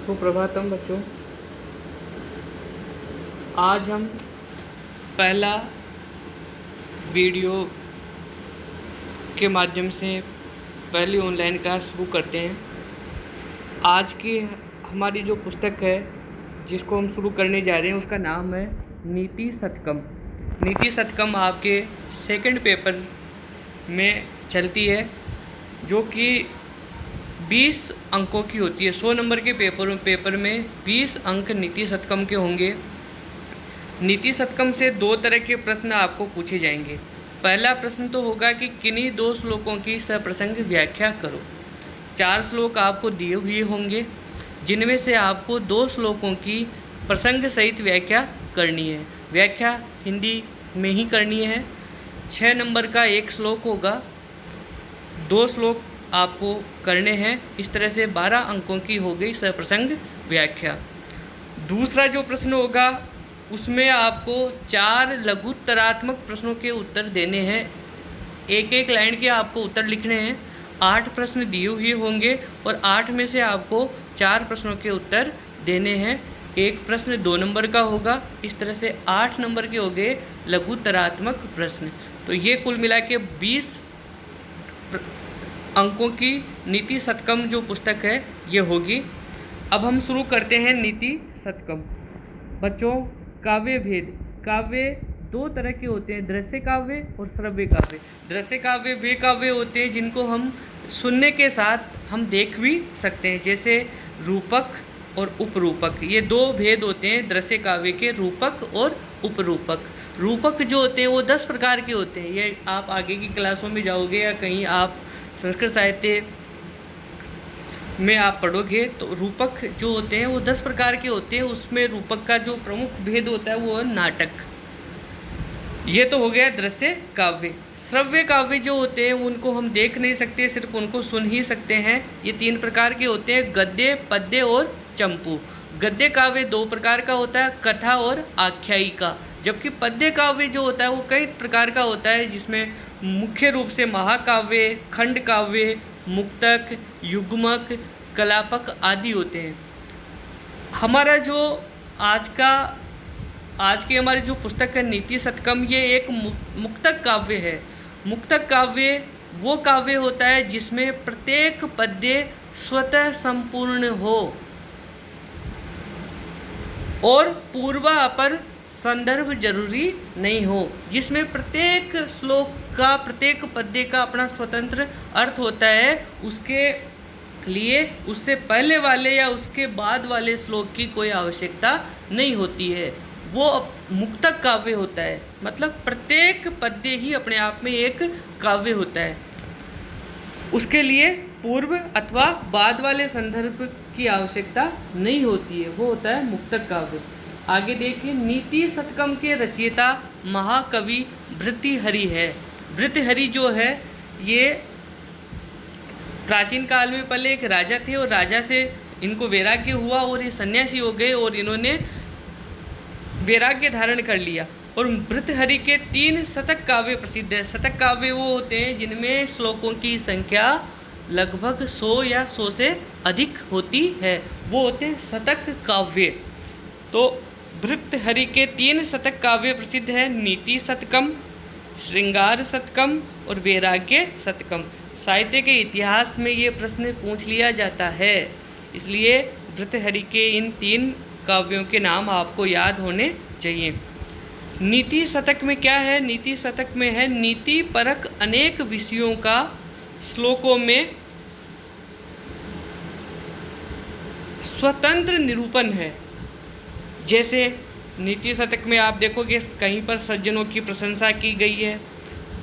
सुप्रभातम बच्चों। आज हम पहला वीडियो के माध्यम से पहली ऑनलाइन क्लास शुरू करते हैं। आज की हमारी जो पुस्तक है जिसको हम शुरू करने जा रहे हैं उसका नाम है नीति शतकम। नीति शतकम आपके सेकंड पेपर में चलती है, जो कि 20 अंकों की होती है। 100 नंबर के पेपर में 20 अंक नीति शतकम के होंगे। नीति शतकम से 2 तरह के प्रश्न आपको पूछे जाएंगे। पहला प्रश्न तो होगा कि किन्हीं 2 श्लोकों की सप्रसंग व्याख्या करो। 4 श्लोक आपको दिए हुए होंगे, जिनमें से आपको 2 श्लोकों की प्रसंग सहित व्याख्या करनी है। व्याख्या हिंदी में ही करनी है। 6 नंबर का 1 श्लोक होगा, 2 श्लोक आपको करने हैं। इस तरह से 12 अंकों की हो गई सप्रसंग व्याख्या। दूसरा जो प्रश्न होगा उसमें आपको 4 लघुत्तरात्मक प्रश्नों के उत्तर देने हैं। एक लाइन के आपको उत्तर लिखने हैं। 8 प्रश्न दिए हुए होंगे और 8 में से आपको 4 प्रश्नों के उत्तर देने हैं। एक प्रश्न 2 नंबर का होगा। इस तरह से 8 नंबर के हो गए लघुत्तरात्मक प्रश्न। तो ये कुल मिला के 20 अंकों की नीति शतकम जो पुस्तक है ये होगी। अब हम शुरू करते हैं नीति शतकम। बच्चों, काव्य भेद। काव्य 2 तरह के होते हैं, दृश्य काव्य और श्रव्य काव्य। दृश्य काव्य वे काव्य होते हैं जिनको हम सुनने के साथ हम देख भी सकते हैं, जैसे रूपक और उपरूपक। ये 2 भेद होते हैं दृश्य काव्य के, रूपक और उपरूपक। रूपक जो होते हैं वो 10 प्रकार के होते हैं। ये आप आगे की क्लासों में जाओगे या कहीं आप संस्कृत साहित्य में आप पढ़ोगे तो रूपक जो होते हैं वो 10 प्रकार के होते हैं। उसमें रूपक का जो प्रमुख भेद होता है वो है नाटक। ये तो हो गया दृश्य काव्य। श्रव्य काव्य जो होते हैं उनको हम देख नहीं सकते, सिर्फ उनको सुन ही सकते हैं। ये 3 प्रकार के होते हैं, गद्य, पद्य और चंपू। गद्य काव्य 2 प्रकार का होता है, कथा और आख्यायिका। जबकि पद्य काव्य जो होता है वो कई प्रकार का होता है, जिसमें मुख्य रूप से महाकाव्य, खंड काव्य, मुक्तक, युग्मक, कलापक आदि होते हैं। हमारा जो आज की हमारी जो पुस्तक है नीति शतकम, ये एक मुक्तक काव्य है। मुक्तक काव्य वो काव्य होता है जिसमें प्रत्येक पद्य स्वतः संपूर्ण हो और पूर्वापर संदर्भ जरूरी नहीं हो, जिसमें प्रत्येक श्लोक का, प्रत्येक पद्य का अपना स्वतंत्र अर्थ होता है। उसके लिए उससे पहले वाले या उसके बाद वाले श्लोक की कोई आवश्यकता नहीं होती है। वो मुक्तक काव्य होता है, मतलब प्रत्येक पद्य ही अपने आप में एक काव्य होता है। उसके लिए पूर्व अथवा बाद वाले संदर्भ की आवश्यकता नहीं होती है, वो होता है मुक्तक काव्य। आगे देखिए, नीति शतकम के रचयिता महाकवि भृतृहरि है। भृतृहरि जो है ये प्राचीन काल में पहले एक राजा थे और राजा से इनको वैराग्य हुआ और ये सन्यासी हो गए और इन्होंने वैराग्य धारण कर लिया। और भृतृहरि के 3 शतक काव्य प्रसिद्ध है। शतक काव्य वो होते हैं जिनमें श्लोकों की संख्या लगभग 100 या 100 से अधिक होती है, वो होते हैं शतक काव्य। तो भृतृहरि के 3 शतक काव्य प्रसिद्ध है, नीति शतकम, श्रृंगार शतकम और वैराग्य शतकम। साहित्य के इतिहास में ये प्रश्न पूछ लिया जाता है, इसलिए भृतृहरि के इन 3 काव्यों के नाम आपको याद होने चाहिए। नीति शतक में क्या है? नीति शतक में है नीति परक अनेक विषयों का श्लोकों में स्वतंत्र निरूपण है। जैसे नीति शतक में आप देखोगे कहीं पर सज्जनों की प्रशंसा की गई है,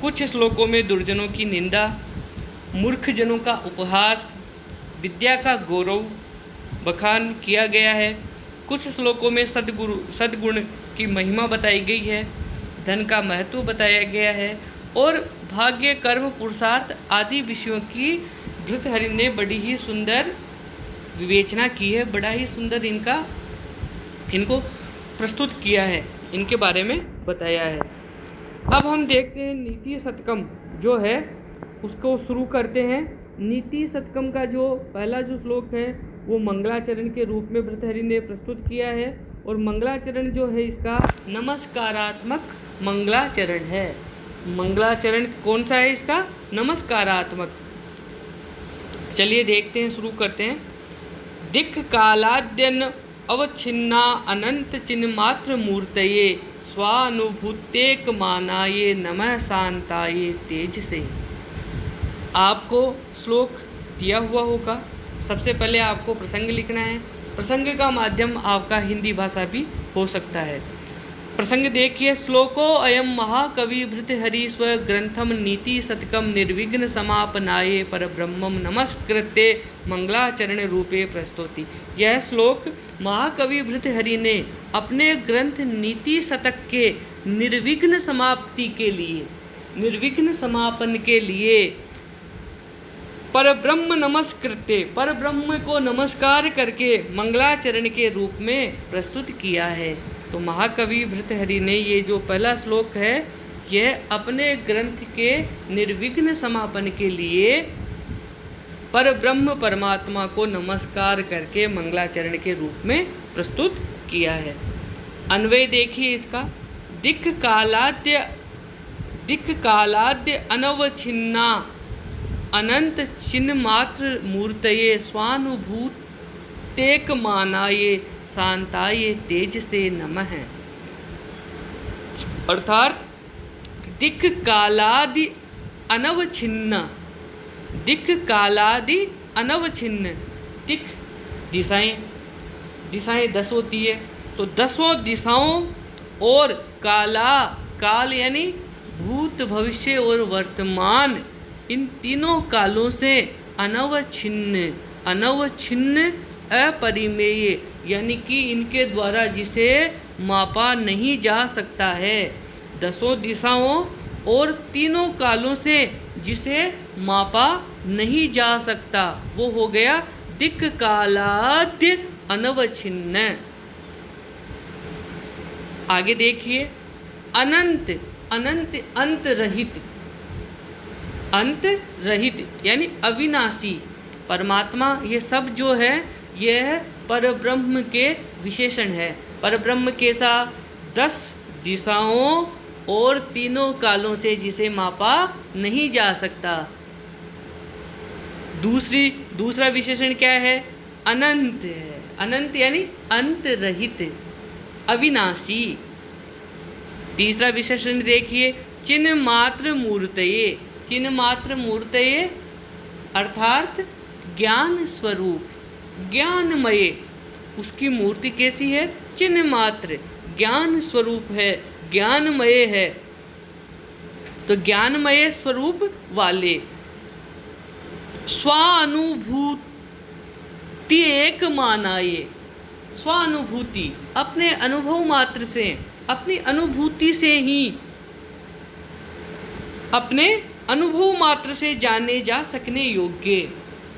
कुछ श्लोकों में दुर्जनों की निंदा, मूर्ख जनों का उपहास, विद्या का गौरव बखान किया गया है। कुछ श्लोकों में सद्गुण की महिमा बताई गई है, धन का महत्व बताया गया है और भाग्य, कर्म, पुरुषार्थ आदि विषयों की भृतृहरि ने बड़ी ही सुंदर विवेचना की है। बड़ा ही सुंदर इनको प्रस्तुत किया है, इनके बारे में बताया है। अब हम देखते हैं नीति शतकम जो है उसको शुरू करते हैं। नीति शतकम का जो पहला जो श्लोक है वो मंगलाचरण के रूप में भर्तृहरि ने प्रस्तुत किया है। और मंगलाचरण जो है इसका नमस्कारात्मक मंगलाचरण है। मंगलाचरण कौन सा है इसका? नमस्कारात्मक। चलिए देखते हैं, शुरू करते हैं। दिक् कालाद्यन अवच्छिन्ना अनंत चिन्ह मात्र मूर्तये स्वानुभूतेक मानाये नमः शांताये तेज से। आपको श्लोक दिया हुआ होगा। सबसे पहले आपको प्रसंग लिखना है। प्रसंग का माध्यम आपका हिंदी भाषा भी हो सकता है। प्रसंग देखिए। श्लोको अयम महाकवि भर्तृहरि स्व ग्रंथम नीति शतकम निर्विघ्न समापनाये परब्रह्मम नमस्कृत्य मंगलाचरण रूपे प्रस्तुति। यह श्लोक महाकवि भर्तृहरि ने अपने ग्रंथ नीति शतक के निर्विघ्न समाप्ति के लिए, निर्विघ्न समापन के लिए परब्रह्म नमस्कृत्य, परब्रह्म को नमस्कार करके मंगलाचरण के रूप में प्रस्तुत किया है। तो महाकवि भर्तृहरि ने ये जो पहला श्लोक है, यह अपने ग्रंथ के निर्विघ्न समापन के लिए परब्रह्म परमात्मा को नमस्कार करके मंगलाचरण के रूप में प्रस्तुत किया है। अन्वय देखिए इसका। दिक् कालाद्य अनवच्छिन्ना अनंत चिन्ह मात्र मूर्तये स्वानुभूतेक मानाये शांताये तेज से नमः। अर्थात दिक् कालादि अनवच्छिन्न, दिक् कालादि अनवच्छिन्न। दिक् दिशाएं, दिशाएं 10 होती है, तो 10 दिशाओं और काला, काल यानी भूत भविष्य और वर्तमान, इन तीनों कालों से अनवच्छिन्न, अनवच्छिन्न अपरिमेय यानी कि इनके द्वारा जिसे मापा नहीं जा सकता है। 10 दिशाओं और तीनों कालों से जिसे मापा नहीं जा सकता, वो हो गया दिक् कालाद्य अनवच्छिन्न। आगे देखिए। अनंत, अनंत अंत रहित, अंत रहित यानी अविनाशी परमात्मा। ये सब जो है यह परब्रह्म के विशेषण है। परब्रह्म कैसा? 10 दिशाओं और तीनों कालों से जिसे मापा नहीं जा सकता। दूसरा विशेषण क्या है? अनंत है। अनंत यानी अंत रहित, अविनाशी। तीसरा विशेषण देखिए। चिन्ह मात्र मूर्तये, चिन्ह मात्र मूर्तये अर्थात ज्ञान स्वरूप, ज्ञानमय। उसकी मूर्ति कैसी है? चिन्ह मात्र, ज्ञान स्वरूप है, ज्ञानमय है। तो ज्ञानमय स्वरूप वाले स्वानुभूति एक मानाये। स्वानुभूति अपने अनुभव मात्र से, अपनी अनुभूति से ही, अपने अनुभव मात्र से जाने जा सकने योग्य,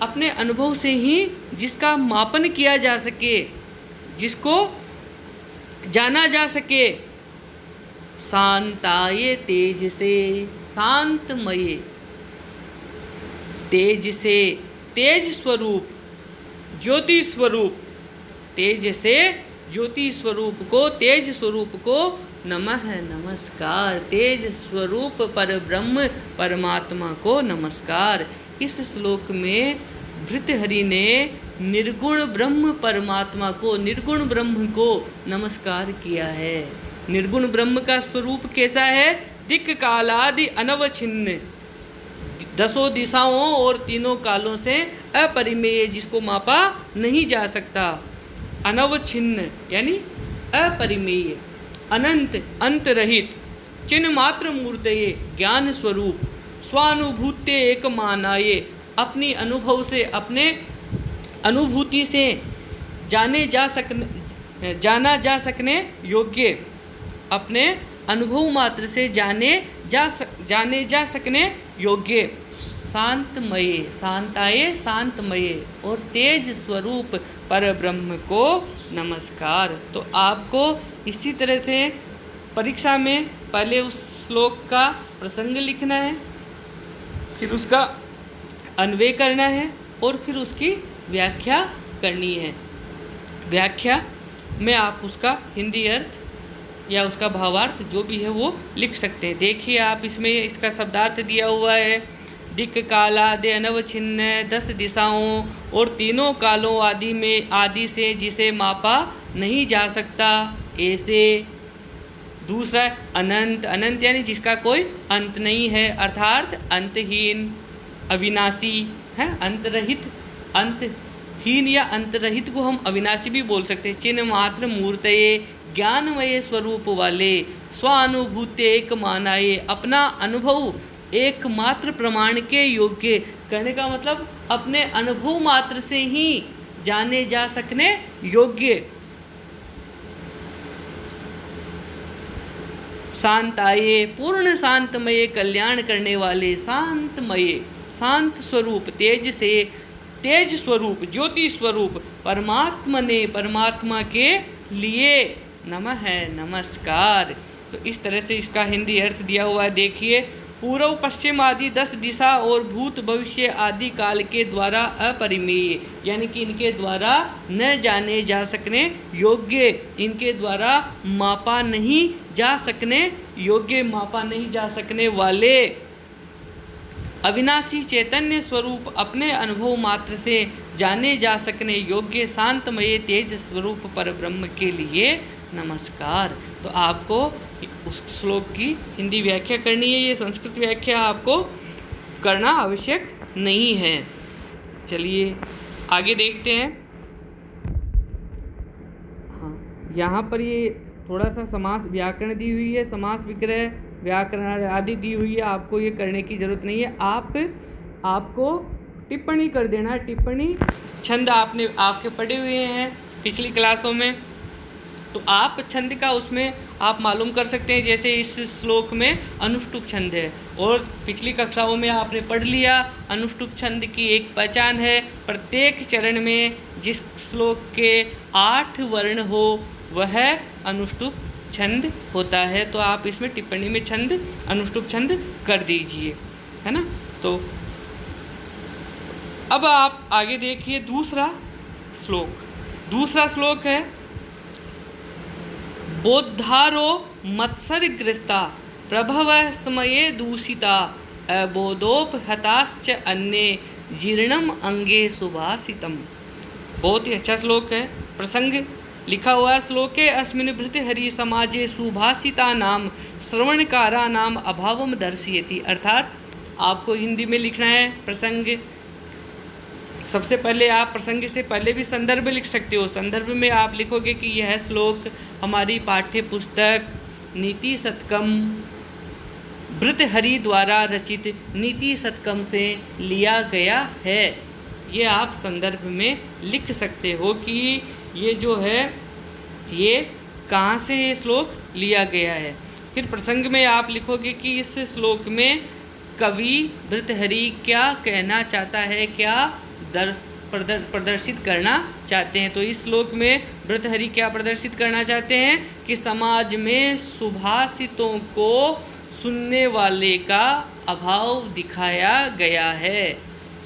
अपने अनुभव से ही जिसका मापन किया जा सके, जिसको जाना जा सके। शांताये तेज से, शांतमय, तेज से, तेज स्वरूप, ज्योति स्वरूप, तेज से ज्योति स्वरूप को, तेज स्वरूप को नमः, नमस्कार। तेज स्वरूप परब्रह्म परमात्मा को नमस्कार। इस श्लोक में भर्तृहरि ने निर्गुण ब्रह्म परमात्मा को, निर्गुण ब्रह्म को नमस्कार किया है। निर्गुण ब्रह्म का स्वरूप कैसा है? दिक् कालादि अनवच्छिन्न, 10 दिशाओं और तीनों कालों से अपरिमेय, जिसको मापा नहीं जा सकता। अनवच्छिन्न यानी अपरिमेय, अनंत अंत रहित, चिन्ह मात्र मूर्तये ज्ञान स्वरूप, स्वानुभूते एक मानाये अपनी अनुभव से, अपने अनुभूति से जाना जा सकने योग्य, अपने अनुभव मात्र से जाने जा सकने योग्य। शांतमय, शांताये शांतमय और तेज स्वरूप परब्रह्म को नमस्कार। तो आपको इसी तरह से परीक्षा में पहले उस श्लोक का प्रसंग लिखना है, फिर उसका अन्वय करना है और फिर उसकी व्याख्या करनी है। व्याख्या में आप उसका हिंदी अर्थ या उसका भावार्थ जो भी है वो लिख सकते हैं। देखिए आप इसमें इसका शब्दार्थ दिया हुआ है, दिक् कालादि अनवच्छिन्न 10 दिशाओं और तीनों कालों आदि में आदि से जिसे मापा नहीं जा सकता ऐसे। दूसरा अनंत, अनंत यानी जिसका कोई अंत नहीं है, अर्थात अंतहीन, अविनाशी है, अंतरहित, अंतहीन या अंतरहित को हम अविनाशी भी बोल सकते हैं। चिन्ह मात्र मूर्तये ज्ञानमय स्वरूप वाले, स्वानुभूति एक मानाए, अपना अनुभव एकमात्र प्रमाण के योग्य। कहने का मतलब अपने अनुभव मात्र से ही जाने जा सकने योग्य। शांताये पूर्ण शांतमय कल्याण करने वाले, शांतमय शांत स्वरूप, तेज से तेज स्वरूप, ज्योति स्वरूप परमात्मा ने परमात्मा के लिए नमः है, नमस्कार। तो इस तरह से इसका हिंदी अर्थ दिया हुआ है। देखिए, पूर्व पश्चिम आदि 10 दिशा और भूत भविष्य आदि काल के द्वारा अपरिमेय, यानी कि इनके द्वारा न जाने जा सकने योग्य, इनके द्वारा मापा नहीं जा सकने योग्य, मापा नहीं जा सकने वाले अविनाशी चैतन्य स्वरूप, अपने अनुभव मात्र से जाने जा सकने योग्य शांतमय तेज स्वरूप पर ब्रह्म के लिए नमस्कार। तो आपको उस श्लोक की हिंदी व्याख्या करनी है, ये संस्कृत व्याख्या आपको करना आवश्यक नहीं है। चलिए आगे देखते हैं। हाँ, यहाँ पर ये थोड़ा सा समास व्याकरण दी हुई है, समास विग्रह व्याकरण आदि दी हुई है, आपको ये करने की ज़रूरत नहीं है। आपको टिप्पणी कर देना है। टिप्पणी छंद आपके पढ़े हुए हैं पिछली क्लासों में, तो आप छंद का उसमें आप मालूम कर सकते हैं। जैसे इस श्लोक में अनुष्टुप छंद है और पिछली कक्षाओं में आपने पढ़ लिया अनुष्टुप छंद की एक पहचान है, प्रत्येक चरण में जिस श्लोक के 8 वर्ण हो वह अनुष्टुप छंद होता है। तो आप इसमें टिप्पणी में छंद अनुष्टुप छंद कर दीजिए, है ना। तो अब आप आगे देखिए दूसरा श्लोक है, बोद्धारो मत्सरग्रस्ता प्रभव समये दूषिता अबोधोपहताश्च अन्ये जीर्णम अंगे सुभाषितम। बहुत ही अच्छा श्लोक है। प्रसंग लिखा हुआ है श्लोके अस्मिन् भृतहरि समाजे सुभाषिता नाम श्रवणकारा नाम अभावम दर्शयति। अर्थात आपको हिंदी में लिखना है प्रसंग। सबसे पहले आप प्रसंग से पहले भी संदर्भ लिख सकते हो। संदर्भ में आप लिखोगे कि यह श्लोक हमारी पाठ्य पुस्तक नीति शतकम भृतहरि द्वारा रचित नीति शतकम से लिया गया है। ये आप संदर्भ में लिख सकते हो कि ये जो है ये कहाँ से ये श्लोक लिया गया है। फिर प्रसंग में आप लिखोगे कि इस श्लोक में कवि भृतहरि क्या कहना चाहता है, क्या प्रदर्शित करना चाहते हैं। तो इस श्लोक में भृतहरि क्या प्रदर्शित करना चाहते हैं कि समाज में सुभाषितों को सुनने वाले का अभाव दिखाया गया है।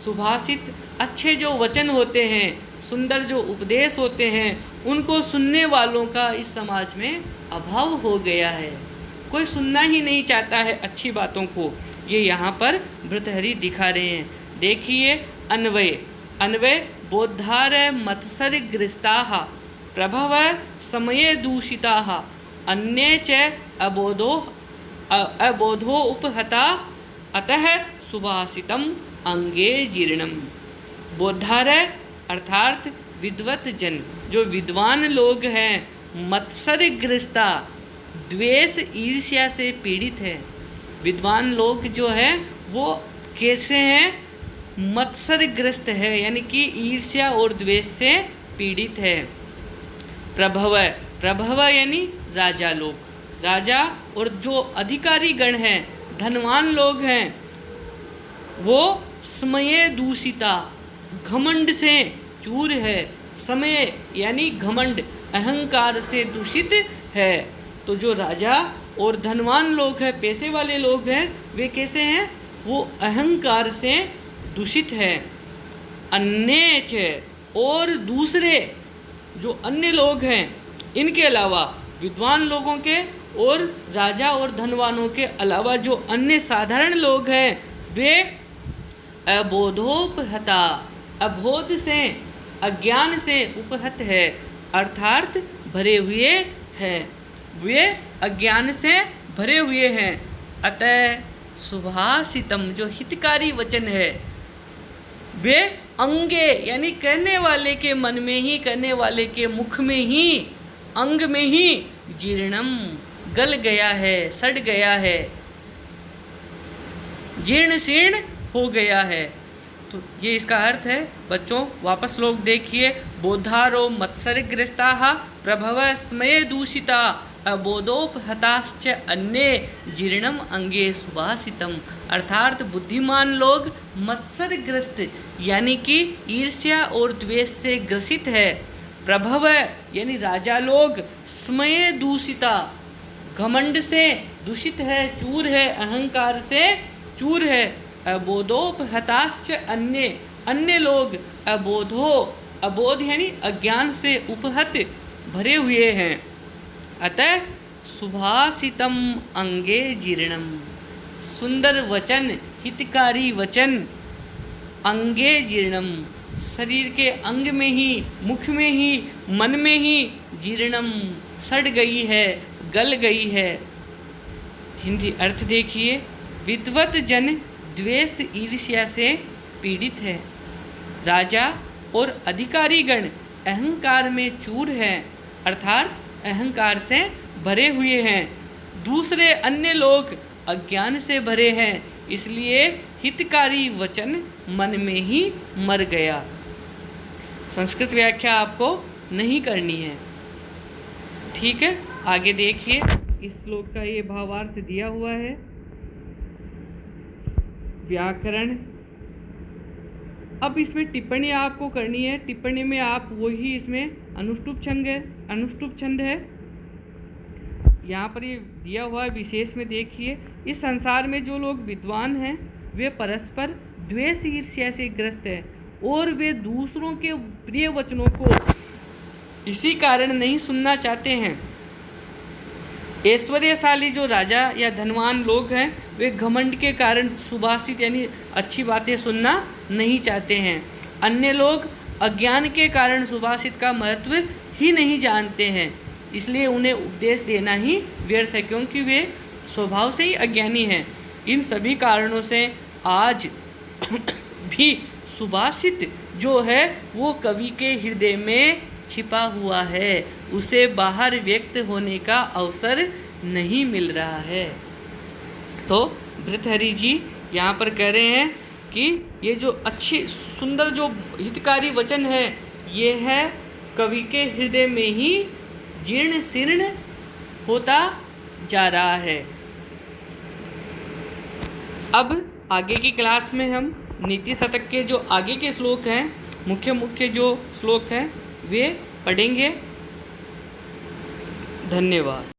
सुभाषित अच्छे जो वचन होते हैं, सुंदर जो उपदेश होते हैं, उनको सुनने वालों का इस समाज में अभाव हो गया है। कोई सुनना ही नहीं चाहता है अच्छी बातों को। ये यहाँ पर भृतहरि दिखा रहे हैं। देखिए अन्वय बोद्धार मत्सरग्रस्ताः प्रभव समये दूषिताः अन्ये च अबोधो उपहता अतः सुभाषितम अंगे जीर्णम। बोद्धार अर्थात विद्वत जन, जो विद्वान लोग हैं, मत्सरग्रस्ता द्वेष ईर्ष्या से पीड़ित है। विद्वान लोग जो हैं वो कैसे हैं, मत्सरग्रस्त है, यानी कि ईर्ष्या और द्वेष से पीड़ित है। प्रभव यानी राजा लोग, राजा और जो अधिकारी गण हैं, धनवान लोग हैं, वो समय दूषिता घमंड से चूर है। समय यानी घमंड अहंकार से दूषित है। तो जो राजा और धनवान लोग हैं, पैसे वाले लोग हैं, वे कैसे हैं, वो अहंकार से दूषित है। अन्य और दूसरे जो अन्य लोग हैं इनके अलावा विद्वान लोगों के और राजा और धनवानों के अलावा जो अन्य साधारण लोग हैं वे अबोधोपहता, अबोध से, अज्ञान से उपहत है, अर्थात भरे हुए हैं। वे अज्ञान से भरे हुए हैं। अतः सुभाषितम, जो हितकारी वचन है, वे अंगे यानी कहने वाले के मन में ही, कहने वाले के मुख में ही, अंग में ही जीर्णम, गल गया है, सड़ गया है, जीर्ण शीर्ण हो गया है। तो ये इसका अर्थ है। बच्चों वापस लोग देखिए, बोधारो मत्सरग्रस्ताः प्रभव स्मये दूषिता अबोधोपहताश्च अन्ये जीर्णम अंगे सुभाषितम। अर्थात बुद्धिमान लोग मत्सरग्रस्त यानी कि ईर्ष्या और द्वेष से ग्रसित है। प्रभव यानी राजा लोग, स्मये दूषिता घमंड से दूषित है, चूर है, अहंकार से चूर है। अबोधोपहताश्च अन्य, अन्य लोग अबोधो, अबोध यानी अज्ञान से उपहत भरे हुए हैं। अतः सुभाषितम अंगे जीर्णम, सुंदर वचन, हितकारी वचन, अंगे जीर्णम शरीर के अंग में ही, मुख में ही, मन में ही जीर्णम सड़ गई है, गल गई है। हिंदी अर्थ देखिए, विद्वत जन द्वेष ईर्ष्या से पीड़ित है, राजा और अधिकारीगण अहंकार में चूर हैं, अर्थात अहंकार से भरे हुए हैं। दूसरे अन्य लोग अज्ञान से भरे हैं, इसलिए हितकारी वचन मन में ही मर गया। संस्कृत व्याख्या आपको नहीं करनी है, ठीक है। आगे देखिए, इस श्लोक का ये भावार्थ दिया हुआ है। व्याकरण, अब इसमें टिप्पणी आपको करनी है। टिप्पणी में आप वही, इसमें अनुष्टुप छंद है, यहाँ पर ये दिया हुआ है। विशेष में देखिए, इस संसार में जो लोग विद्वान हैं वे परस्पर द्वेष ईर्ष्या से ग्रस्त है और वे दूसरों के प्रिय वचनों को इसी कारण नहीं सुनना चाहते हैं। ऐश्वर्यशाली जो राजा या धनवान लोग हैं वे घमंड के कारण सुभाषित यानी अच्छी बातें सुनना नहीं चाहते हैं। अन्य लोग अज्ञान के कारण सुभाषित का महत्व ही नहीं जानते हैं, इसलिए उन्हें उपदेश देना ही व्यर्थ है, क्योंकि वे स्वभाव से ही अज्ञानी हैं। इन सभी कारणों से आज भी सुभाषित जो है वो कवि के हृदय में छिपा हुआ है, उसे बाहर व्यक्त होने का अवसर नहीं मिल रहा है। तो भर्तृहरि जी यहाँ पर कह रहे हैं कि ये जो अच्छी सुंदर जो हितकारी वचन है ये है कवि के हृदय में ही जीर्ण शीर्ण होता जा रहा है। अब आगे की क्लास में हम नीति शतक के जो आगे के श्लोक हैं, मुख्य जो श्लोक हैं वे पढ़ेंगे। धन्यवाद।